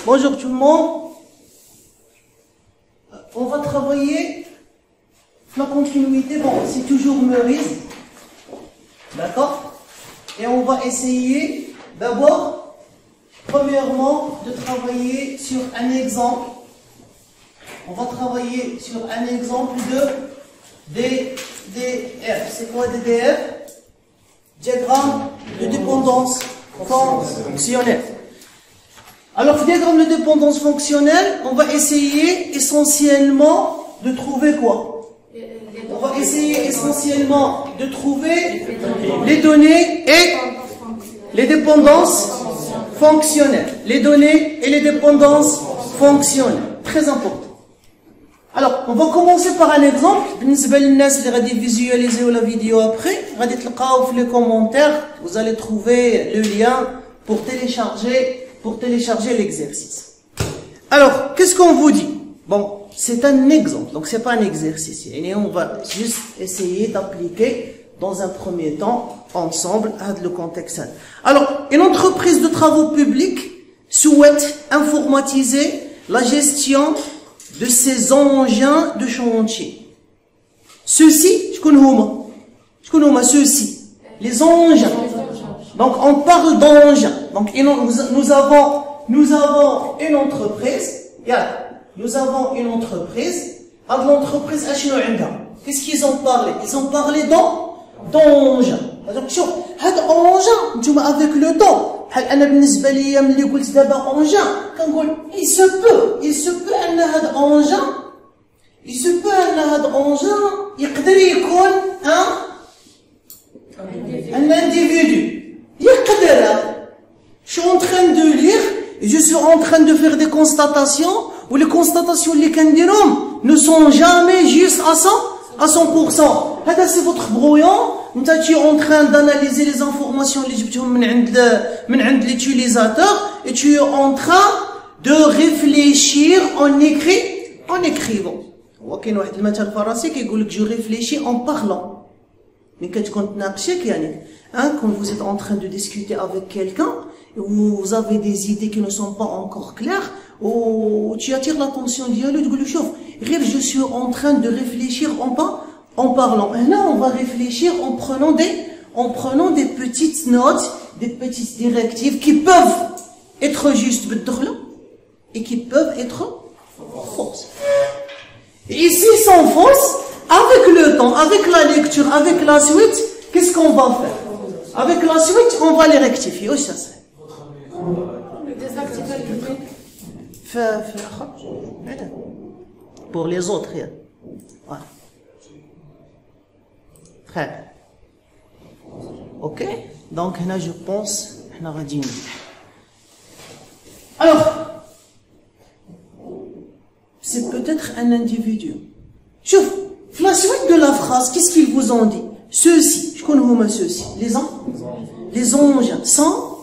Bonjour tout le monde. On va travailler la continuité. Bon, c'est toujours Meurice. D'accord? Et on va essayer d'abord, premièrement, de travailler sur un exemple. On va travailler sur un exemple de DDF. C'est quoi DDF? Diagramme de dépendance fonctionnelle. Alors, diagramme de dépendance fonctionnelle, on va essayer essentiellement de trouver quoi? On va essayer essentiellement de trouver les données et les dépendances fonctionnelles. Les données et les dépendances fonctionnelles. Très important. Alors, on va commencer par un exemple. بالنسبة للناس اللي غادي visualiser la vidéo après, غادي تلقاو في les commentaires, vous allez trouver le lien pour télécharger l'exercice. Alors, qu'est-ce qu'on vous dit? Bon, c'est un exemple, donc c'est pas un exercice. Et on va juste essayer d'appliquer dans un premier temps ensemble le contexte. Alors, une entreprise de travaux publics souhaite informatiser la gestion de ses engins de chantier. Ceux-ci, ceux-ci, les engins. Donc, on parle d'engins. Donc, nous avons une entreprise. Nous avons une entreprise. À l'entreprise, qu'est-ce qu'ils ont parlé? Ils ont parlé d'engins. Donc, cet engin, avec le temps, il se peut أن هذا engin يقدر يكون un individu. Je suis en train de lire et je suis en train de faire des constatations où les constatations ne sont jamais justes à 100%. C'est votre brouillon. Tu es en train d'analyser les informations de l'utilisateur et tu es en train de réfléchir en écrivant. وكاين واحد المثل فرنسي كيقول لك je réfléchis en parlant. Mais quand vous êtes en train de discuter avec quelqu'un, vous avez des idées qui ne sont pas encore claires, ou tu attires l'attention d'elle, je suis en train de réfléchir en parlant. Et là, on va réfléchir en prenant des petites notes, des petites directives qui peuvent être justes et qui peuvent être fausses. Et ici, sans fausses, avec le temps, avec la lecture, avec la suite, qu'est-ce qu'on va faire? Avec la suite, on va les rectifier. Oui, ça c'est. Pour les autres, voilà. Très bien. Ok? Donc là, je pense, on a dit. Alors, c'est peut-être un individu. Chouf, la suite de la phrase, qu'est-ce qu'ils vous ont dit? Ceux-ci, je connais ceux-ci, les engins sont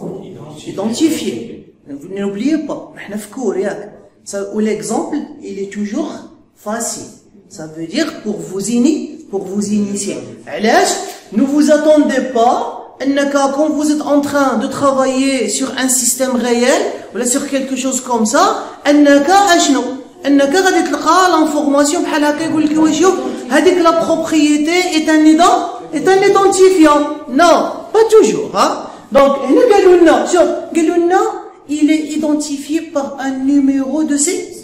identifiés. Vous n'oubliez pas, ou l'exemple, il est toujours facile. Ça veut dire pour vous initier. Ne vous attendez pas, quand vous êtes en train de travailler sur un système réel, ou sur quelque chose comme ça, l'information la propriété est un identifiant. Non, pas toujours. Donc, il est identifié par un numéro de série.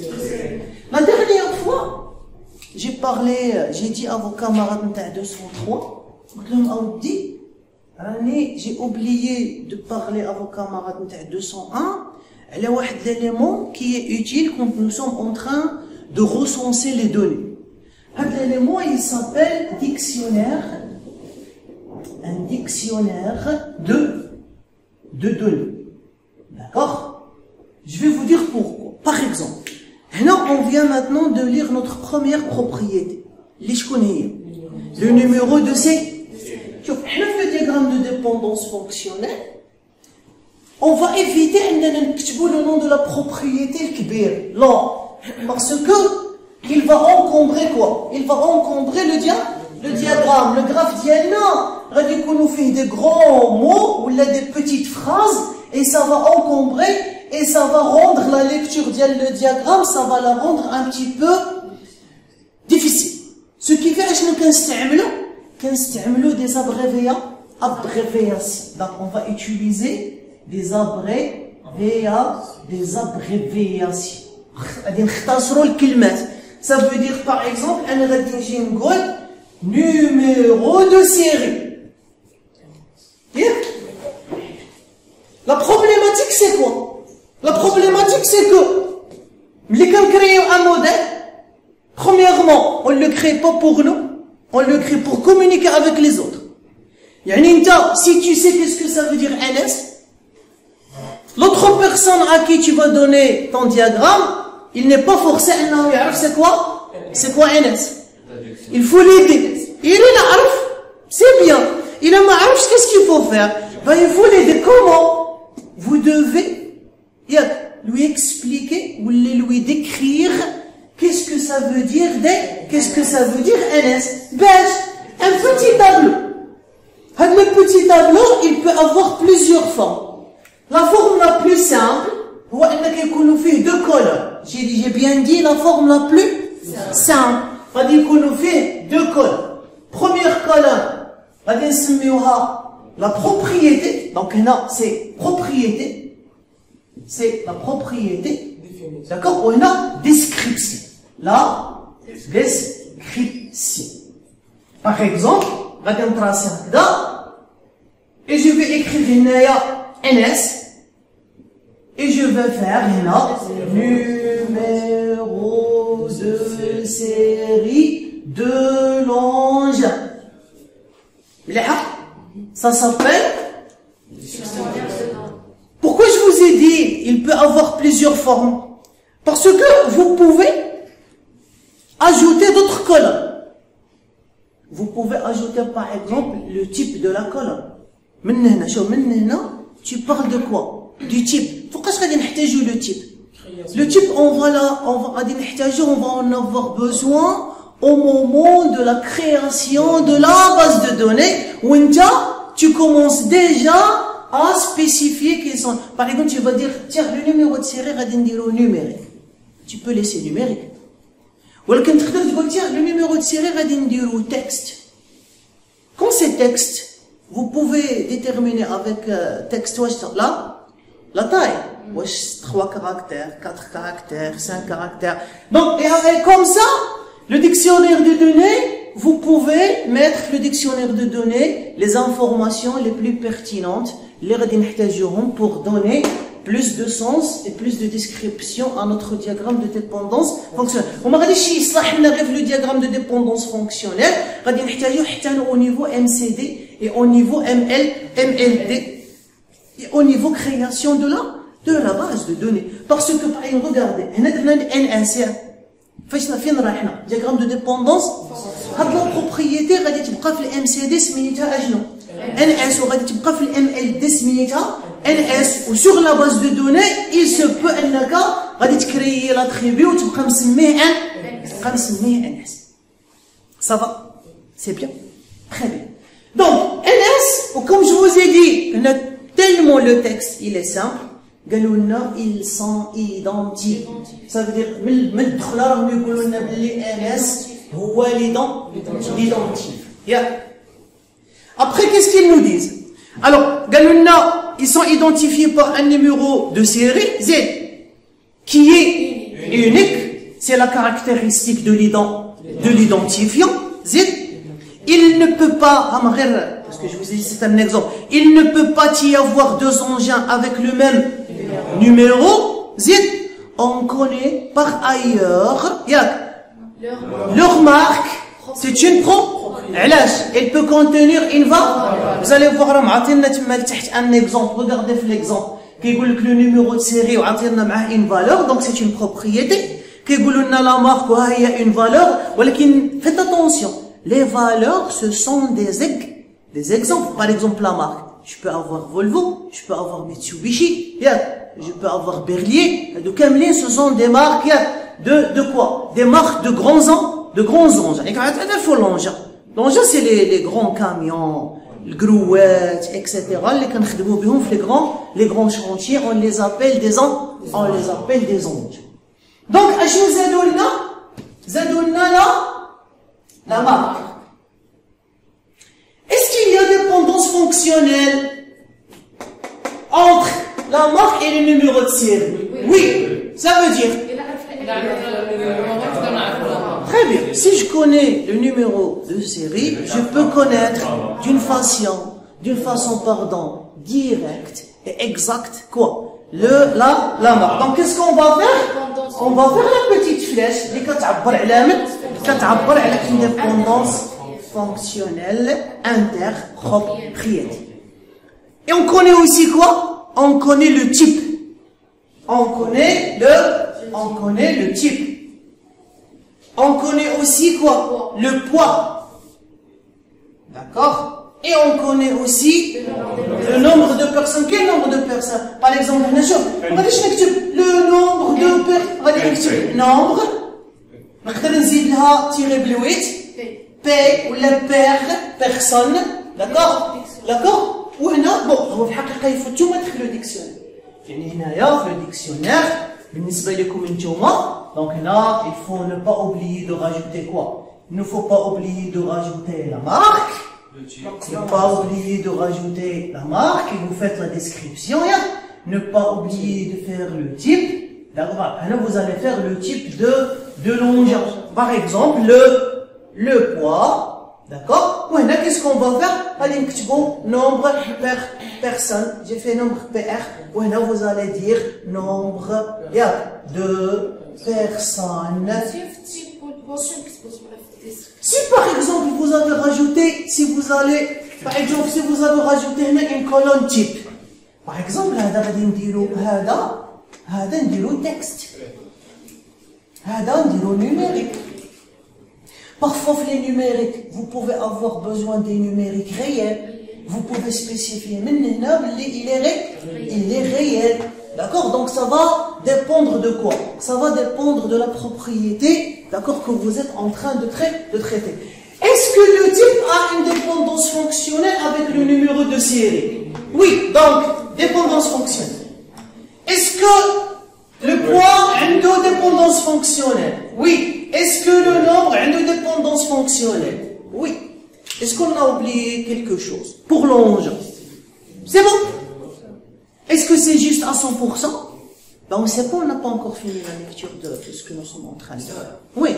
La dernière fois, j'ai dit à vos camarades de 203, j'ai oublié de parler à vos camarades de 201, il y a un élément qui est utile quand nous sommes en train de recenser les données. Cet élément, il s'appelle dictionnaire. Un dictionnaire de données. D'accord? Je vais vous dire pourquoi. Par exemple, on vient maintenant de lire notre première propriété. Le numéro de C. Le diagramme de dépendance fonctionnelle. On va éviter le nom de la propriété kbir. Non. Parce que il va encombrer quoi? Il va encombrer le diagramme, le graphe diana. Il y a des grands mots ou des petites phrases et ça va encombrer et ça va rendre la lecture du diagramme, ça va la rendre un petit peu difficile. Ce qui fait que nous des abréviations. Donc on va utiliser des abréviations. Ça veut dire par exemple, numéro de série. La problématique c'est quoi? La problématique c'est que, les quand créons un modèle, premièrement, on ne le crée pas pour nous, on le crée pour communiquer avec les autres. Si tu sais qu'est-ce que ça veut dire NS, l'autre personne à qui tu vas donner ton diagramme, il n'est pas forcé à savoir c'est quoi NS. Il faut l'aider. Il est là, c'est bien. Il a marre, qu'est-ce qu'il faut faire? Il faut l'aider. Comment? Vous devez lui expliquer ou lui décrire qu'est-ce que ça veut dire NS. Un petit tableau. Le petit tableau, il peut avoir plusieurs formes. La forme la plus simple, c'est deux colonnes. J'ai bien dit la forme la plus simple. On fait deux colonnes. Première colonne, la propriété. Donc là, c'est propriété. C'est la propriété. D'accord? On a description. La description. Par exemple, et je vais écrire NS et je vais faire numéro de série de l'engin. Ça s'appelle. Pourquoi je vous ai dit il peut avoir plusieurs formes? Parce que vous pouvez ajouter d'autres colonnes. Vous pouvez ajouter par exemple le type de la colonne. Tu parles de quoi? Du type. Pourquoi est-ce qu'on a le type? Le type, on va en avoir besoin au moment de la création de la base de données où tu commences déjà à spécifier qu'ils sont. Par exemple, tu vas dire, tiens, le numéro de série, numérique. Tu peux laisser numérique. Ou alors, tu vas dire, le numéro de série, texte. Quand c'est texte, vous pouvez déterminer avec texte, là, la taille. 3 caractères, 4 caractères, 5 caractères. Donc, et comme ça, le dictionnaire de données, vous pouvez mettre le dictionnaire de données, les informations les plus pertinentes, les pour donner plus de sens et plus de description à notre diagramme de dépendance fonctionnelle. On va regarder le diagramme de dépendance fonctionnelle, au niveau MCD et au niveau MLD et au niveau création de la base de données. Parce que, par exemple, regardez, NS, diagramme de dépendance, la propriété, MCD, NS, MLD, NS, ou sur la base de données, il se peut créer l'attribut ou tu peux NS. Ça va? C'est bien? Très bien. Donc, NS, comme je vous ai dit, tellement le texte, il est simple, ils sont identiques. Ça veut dire, NS, l'identif. Après, qu'est-ce qu'ils nous disent? Alors, ils sont identifiés par un numéro de série, Z, qui est unique. C'est la caractéristique de l'identifiant, Z. Il ne peut pas, parce que je vous ai dit, c'est un exemple, il ne peut pas y avoir deux engins avec le même numéro, Z. On connaît par ailleurs, leur marque, c'est une elle peut contenir une valeur. Vous allez voir, un exemple, regardez l'exemple. Qui dit que le numéro de série a une valeur, donc c'est une propriété. Qui dit que la marque a une valeur, mais faites attention. Les valeurs, ce sont des exemples. Par exemple, la marque. Je peux avoir Volvo, je peux avoir Mitsubishi, je peux avoir Berlier. De Camelin, ce sont des marques de quoi? Des marques de grands engins. L'engin, c'est les grands camions, le grouette, etc. Les les grands chantiers, on les appelle des anges. Donc, اشنو زادوا لنا la marque. Est-ce qu'il y a dépendance fonctionnelle entre la marque et le numéro de série? Oui. Ça veut dire? Très bien. Si je connais le numéro de série, je peux connaître d'une façon, directe et exacte, quoi? La marque. Donc, qu'est-ce qu'on va faire? On va faire la petite flèche qui تعبر على une dépendance fonctionnelle interpropriété. Et on connaît aussi quoi? On connaît le type. On connaît le type. On connaît aussi quoi? Le poids. D'accord? Et on connaît aussi le nombre de personnes. Quel nombre de personnes? Par exemple, le nombre de personnes. Nombre. نقدر نزيد لها تيري بلويت بي ولا بيرسون. داكور وهنا بون هو في الحقيقه يفوتوا تدخلوا ديكسيونير. يعني هنايا في الديكسيونير بالنسبه لكم نتوما دونك هنا il faut ne pas oublier de rajouter quoi? Il ne faut pas oublier de rajouter la marque. Ne pas oublier de rajouter la marque et vous faites la description. Ne pas oublier de faire le type. D'accord. Là, vous allez faire le type de longueur. Par exemple, le poids. D'accord. Ou là, qu'est-ce qu'on va faire? Allez, nombre per personne. J'ai fait nombre PR. Ou là, vous allez dire nombre de personnes. Si par exemple vous avez rajouté, si vous avez rajouté une colonne type. Par exemple, هذا نديرو texte. هذا نديرو numérique. Parfois les numériques, vous pouvez avoir besoin des numériques réels. Vous pouvez spécifier il est réel. D'accord? Donc ça va dépendre de quoi? Ça va dépendre de la propriété, d'accord, que vous êtes en train de traiter. Est-ce que le type a une dépendance fonctionnelle avec le numéro de série? Oui, donc dépendance fonctionnelle. Est-ce que le poids a une dépendance fonctionnelle? Oui. Est-ce que le nombre a une dépendance fonctionnelle? Oui. Est-ce qu'on a oublié quelque chose? Pour l'onge. C'est bon? Est-ce que c'est juste à 100%? Ben on ne sait pas, on n'a pas encore fini la lecture de ce que nous sommes en train de faire. Oui.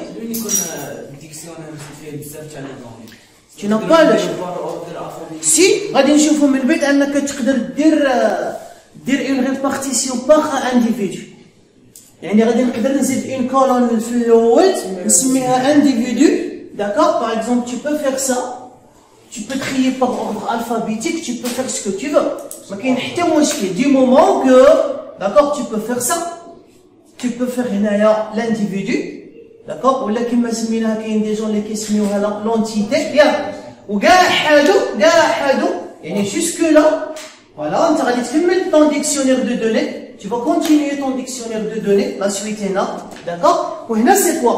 Tu n'as pas le choix. Si, غادي نشوفوا من البيت أنك تقدر دير une répartition par individu. يعني غادي نقدر نزيد une colonne في الأول نسميها individu. D'accord? Par exemple, tu peux faire ça. Tu peux trier par ordre alphabétique, tu peux faire ce que tu veux. ما كاين حتى مشكل. Du moment que, d'accord, tu peux faire ça. Tu peux faire هنايا l'individu. D'accord? ولا كيما سميناها كاين دي جون اللي كيسميوها l'entité. وكاع حادو يعني jusque là. Voilà, tu vas terminer ton dictionnaire de données. Tu vas continuer ton dictionnaire de données. La suite est là. D'accord? Et là, c'est quoi?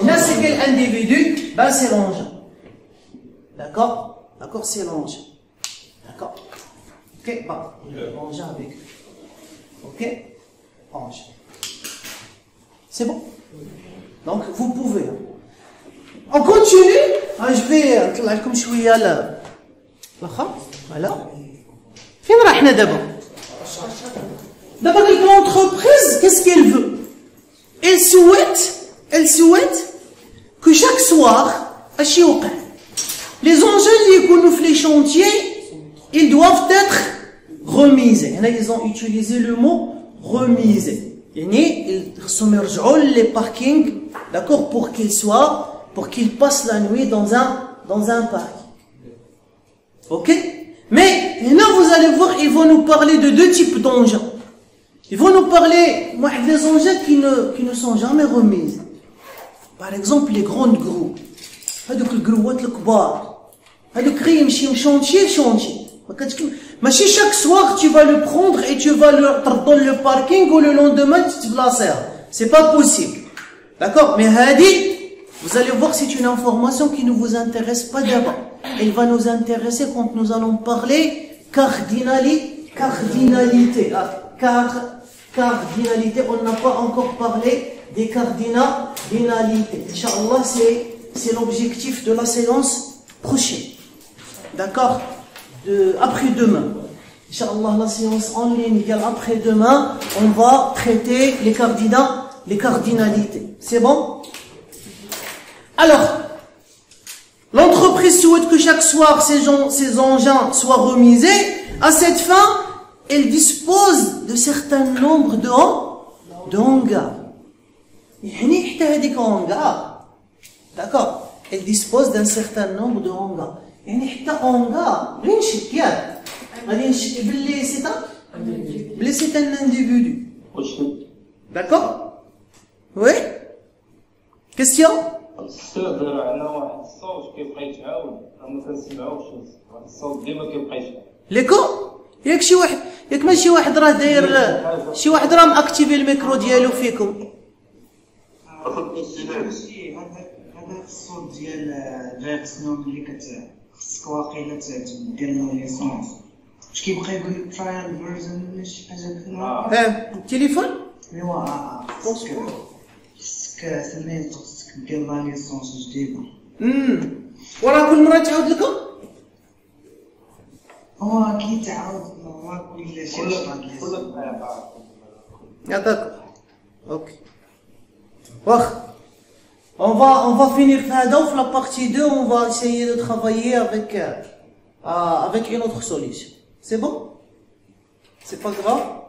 Là, c'est quel individu? Ben, c'est l'engin. D'accord? D'accord, c'est l'engin. D'accord? Ok, bon. Engin avec. Ok? Engin. C'est bon? Donc, vous pouvez. On continue. Je vais comme je suis à la. Voilà. فين راحنا دابا؟ دابا l'entreprise, qu'est-ce qu'elle veut? Elle souhaite que chaque soir, اش يوقع؟ Les engins اللي يكونوا في les chantiers, ils doivent être remisés. هنا ils ont utilisé le mot remisé. يعني خصهم يرجعوا les parkings, d'accord, pour qu'ils passent la nuit dans un parc. OK? Mais là, vous allez voir, ils vont nous parler de deux types d'engins. Ils vont nous parler des engins qui ne sont jamais remises. Par exemple, les grandes grues. هذوك الجروات الكبار. هذوك غير يمشي من chantier لشانتيي. ما chaque soir tu vas le prendre et tu vas le dans le parking ou le lendemain tu te placer. C'est pas possible. D'accord? Mais هذه, vous allez voir, c'est une information qui ne vous intéresse pas d'abord. Elle va nous intéresser quand nous allons parler cardinalité. Cardinalité, on n'a pas encore parlé des cardinalités. Inch'Allah, c'est l'objectif de la séance prochaine. D'accord? Après-demain. Inch'Allah, la séance en ligne, après-demain, on va traiter les cardinalités. C'est bon? Alors, l'entreprise souhaite que chaque soir ses engins soient remisés. À cette fin, elle dispose de certain nombre de hangars. D'accord? Elle dispose d'un certain nombre de hangars. C'est un individu. D'accord? Oui? Question? l'écho ياك شي واحد ياك ما شي واحد راه داير شي واحد راه ماكتيفي الميكرو ديالو فيكم هذا الصوت ديال الفيرسيون اللي خصك واقيلا تبدل له ليسونس واش كيبقى يقول لك ترايل فيرجن ولا شي حاجه بحال التليفون ايوا خصك سميتو خصك دير له ليسونس جديده وراه كل مره تعاود لكم هو كيتعاود كل شي يعطيك اوكي واخ on va finir la partie 2, on va essayer de travailler avec une autre solution. C'est bon? C'est pas grave?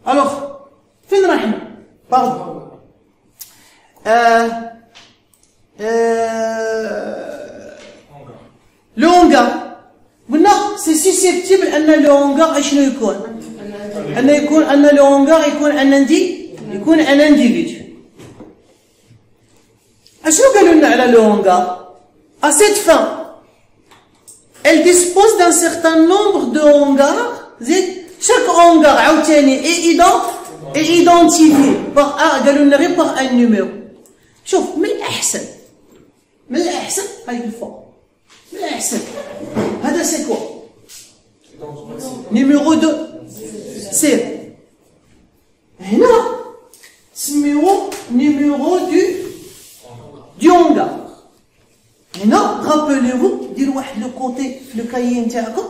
Alors, fin rahma. Pardon. Le hangar. Maintenant, c'est susceptible le hangar ايش يكون؟ le hangar يكون un individu. أشنو قالوا لنا على le hangar? À cette fin, elle dispose d'un certain nombre de hangars. Chaque hangar عاوتاني est identifié par قالوا لنا غير par un numéro. شوف من الأحسن هاي الفوق من الأحسن هذا c'est quoi? numéro 2 c'est هنا سميوه numéro du hangar. هنا rappelez-vous ديروا واحد لو كوتي في الكايي نتاعكم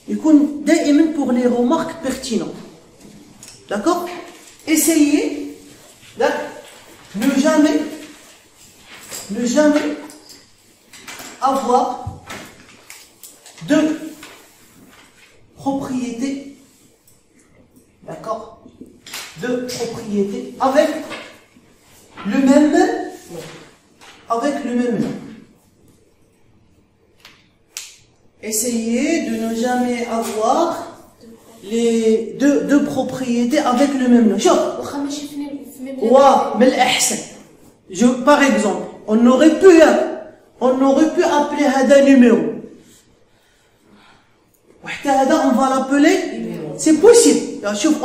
يكون دائما pour les remarques pertinentes. D'accord? Essayez ne jamais avoir deux propriétés. D'accord? Deux propriétés avec le même nom. Essayez de ne jamais avoir les deux propriétés avec le même nom. Par exemple, on aurait pu appeler Hada numéro. On va l'appeler. C'est possible.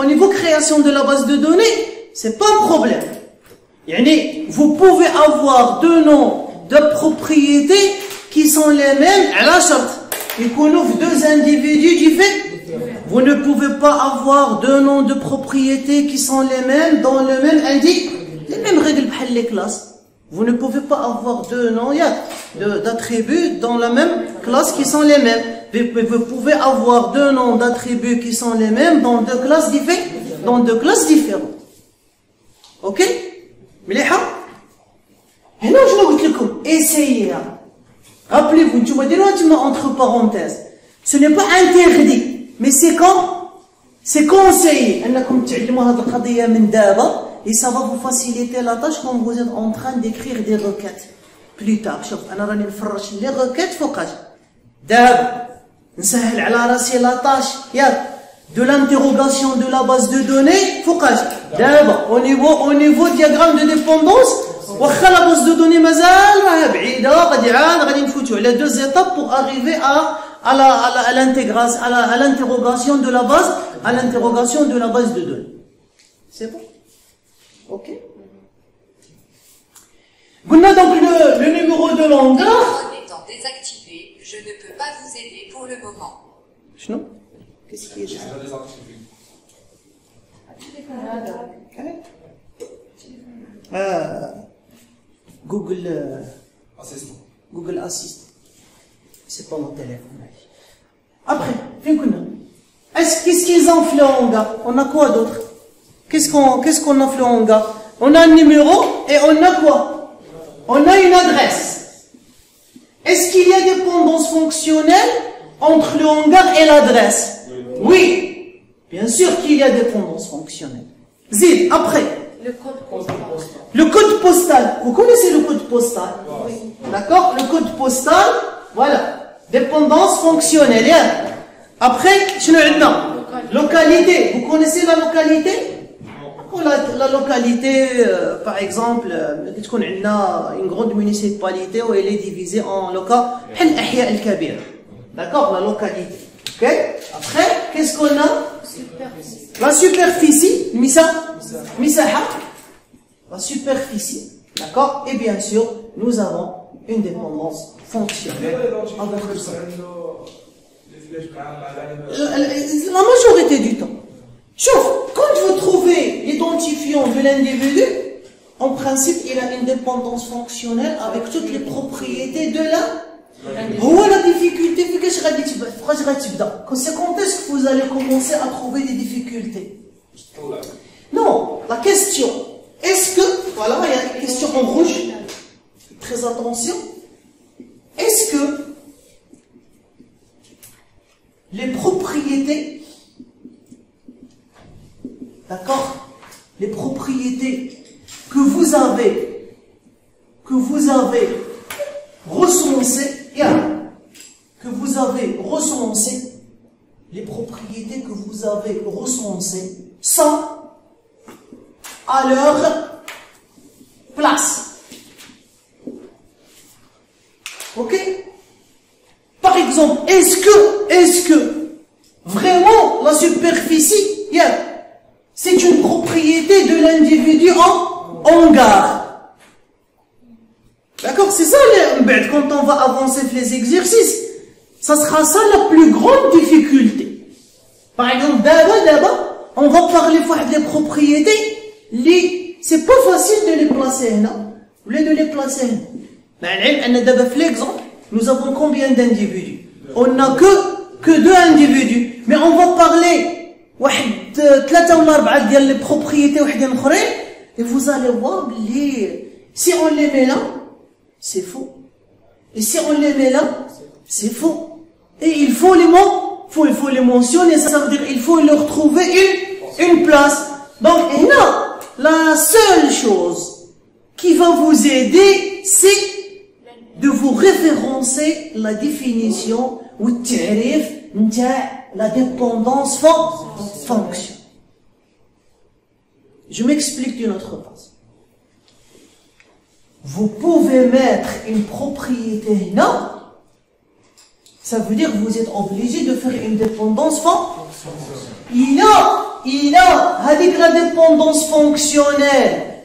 Au niveau création de la base de données, c'est pas un problème. Vous pouvez avoir deux noms de propriétés qui sont les mêmes à la charte. Et qu'on ouvre deux individus différents. Vous ne pouvez pas avoir deux noms de propriétés qui sont les mêmes dans le même indice. Les mêmes règles pour les classes. Vous ne pouvez pas avoir deux noms d'attributs dans la même classe qui sont les mêmes. Vous pouvez avoir deux noms d'attributs qui sont les mêmes dans deux classes différentes. Ok? مليحة؟ هنا شنو قلت لكم؟ essayez. Rappelez-vous, tu m'as dit entre parenthèses. Ce n'est pas interdit, mais c'est conseillé. أنكم تعلموا هذه القضية من دابا et ça va vous faciliter la tâche quand vous êtes en train d'écrire des requêtes. Plus tard, شوف أنا راني نفرش les requêtes فوقاش. دابا نسهل على راسي la tâche ياك. De l'interrogation de la base de données, d'abord au niveau diagramme de dépendance, la base de données les deux étapes pour arriver à l'interrogation de la base de données. C'est bon? Ok. On a donc le numéro de hangar. Étant désactivé, je ne peux pas vous aider pour le moment. شنو؟ Qu'est-ce qui est ça? Google Assistant. C'est pas mon téléphone. Après, qu'est-ce qu'ils ont fait le hangar? On a quoi d'autre? Qu'est-ce qu'on a fait le hangar? On a un numéro et on a quoi? On a une adresse. Est-ce qu'il y a dépendance fonctionnelle entre le hangar et l'adresse? Oui. Bien sûr qu'il y a dépendance fonctionnelle. Zid, après. Le code postal. Le code postal. Vous connaissez le code postal? Oui. D'accord? Le code postal, voilà. Dépendance fonctionnelle. Après, localité. Vous connaissez la localité? La localité, par exemple, une grande municipalité où elle est divisée en locaux. D'accord? La localité. Ok? Après, qu'est-ce qu'on a? Superficie. La superficie, misaha. La superficie. D'accord? Et bien sûr, nous avons une dépendance fonctionnelle. La majorité du temps. Sauf, quand vous trouvez l'identifiant de l'individu, en principe, il a une dépendance fonctionnelle avec toutes les propriétés de la. Où est la difficulté? C'est quand est-ce que vous allez commencer à trouver des difficultés? Non, la question, est-ce que, voilà, il y a une question en rouge, très attention, est-ce que les propriétés, d'accord, les propriétés que vous avez recensées, les propriétés que vous avez recensées sont à leur place. Ok? Par exemple, est-ce que vraiment la superficie, c'est une propriété de l'individu en hangar? D'accord? C'est ça, quand on va avancer les exercices, ça sera ça la plus grande difficulté. Par exemple, d'abord, on va parler des propriétés, c'est pas facile de les placer là, ou de les placer là. L'exemple, nous avons combien d'individus? On n'a que 2 individus, mais on va parler les propriétés et vous allez voir si on les met là, c'est faux. Et si on les met là, c'est faux. Et il faut les mentionner, ça veut dire il faut leur trouver une place. Donc, la seule chose qui va vous aider, c'est de vous référencer la définition ou la dépendance fonction. Je m'explique d'une autre façon. Vous pouvez mettre une propriété là, ça veut dire que vous êtes obligé de faire une dépendance fonctionnelle. Il a avec la dépendance fonctionnelle,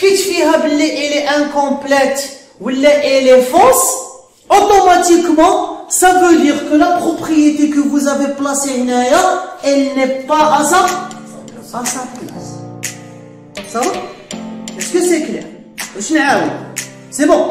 elle est incomplète ou elle est fausse, automatiquement, ça veut dire que la propriété que vous avez placée là, elle n'est pas à sa place. Ça va? Est-ce que c'est clair? C'est bon.